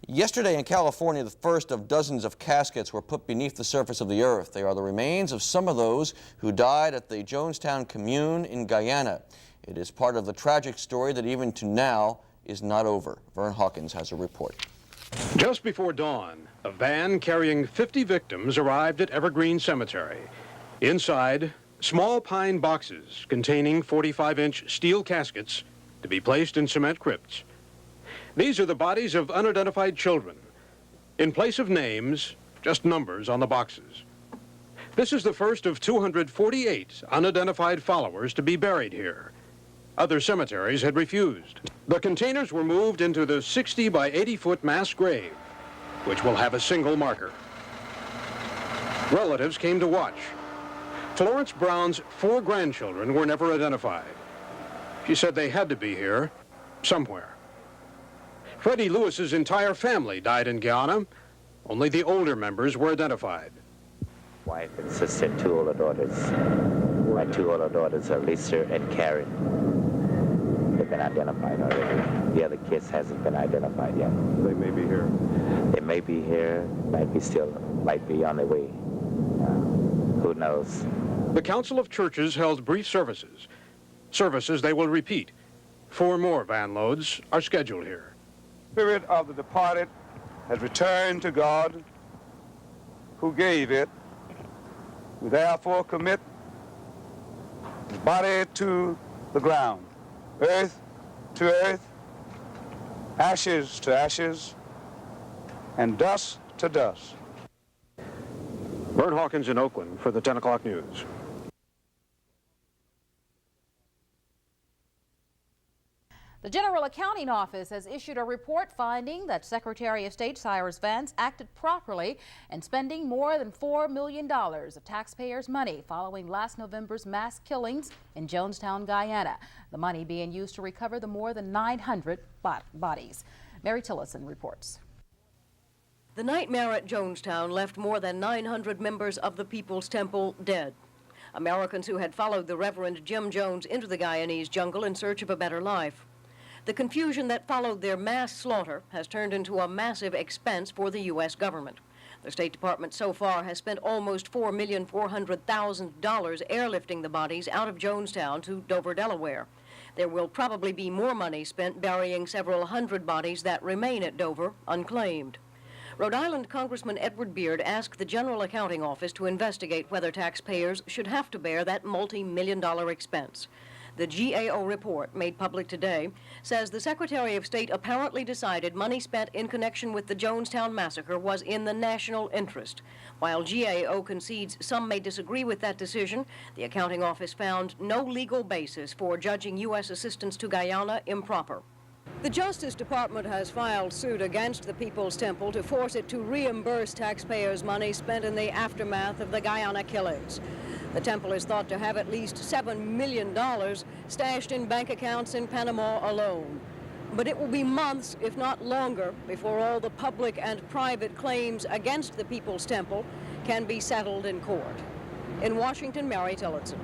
Yesterday in California, the first of dozens of caskets were put beneath the surface of the earth. They are the remains of some of those who died at the Jonestown commune in Guyana. It is part of the tragic story that even to now is not over. Vern Hawkins has a report. Just before dawn, a van carrying 50 victims arrived at Evergreen Cemetery. Inside, small pine boxes containing 45-inch steel caskets to be placed in cement crypts. These are the bodies of unidentified children. In place of names, just numbers on the boxes. This is the first of 248 unidentified followers to be buried here. Other cemeteries had refused. The containers were moved into the 60 by 80-foot mass grave, which will have a single marker. Relatives came to watch. Florence Brown's 4 grandchildren were never identified. She said they had to be here, somewhere. Freddie Lewis's entire family died in Guyana. Only the older members were identified. Wife and sister, 2 older daughters. My 2 older daughters are Lisa and Karen. They've been identified already. The other kids hasn't been identified yet. They may be here. They may be here, might be on their way. Who knows? The Council of Churches held brief services. Services they will repeat. 4 more van loads are scheduled here. Spirit of the departed has returned to God, who gave it. We therefore commit his body to the ground, earth to earth, ashes to ashes, and dust to dust. Vern Hawkins in Oakland for the 10 o'clock news. The General Accounting Office has issued a report finding that Secretary of State Cyrus Vance acted properly in spending more than $4 million of taxpayers' money following last November's mass killings in Jonestown, Guyana. The money being used to recover the more than 900 bodies. Mary Tillison reports. The nightmare at Jonestown left more than 900 members of the People's Temple dead. Americans who had followed the Reverend Jim Jones into the Guyanese jungle in search of a better life. The confusion that followed their mass slaughter has turned into a massive expense for the U.S. government. The State Department so far has spent almost $4,400,000 airlifting the bodies out of Jonestown to Dover, Delaware. There will probably be more money spent burying several hundred bodies that remain at Dover unclaimed. Rhode Island Congressman Edward Beard asked the General Accounting Office to investigate whether taxpayers should have to bear that multi-million-dollar expense. The GAO report, made public today, says the Secretary of State apparently decided money spent in connection with the Jonestown massacre was in the national interest. While GAO concedes some may disagree with that decision, the accounting office found no legal basis for judging U.S. assistance to Guyana improper. The Justice Department has filed suit against the People's Temple to force it to reimburse taxpayers' money spent in the aftermath of the Guyana killings. The temple is thought to have at least $7 million stashed in bank accounts in Panama alone. But it will be months, if not longer, before all the public and private claims against the People's Temple can be settled in court. In Washington, Mary Tillotson.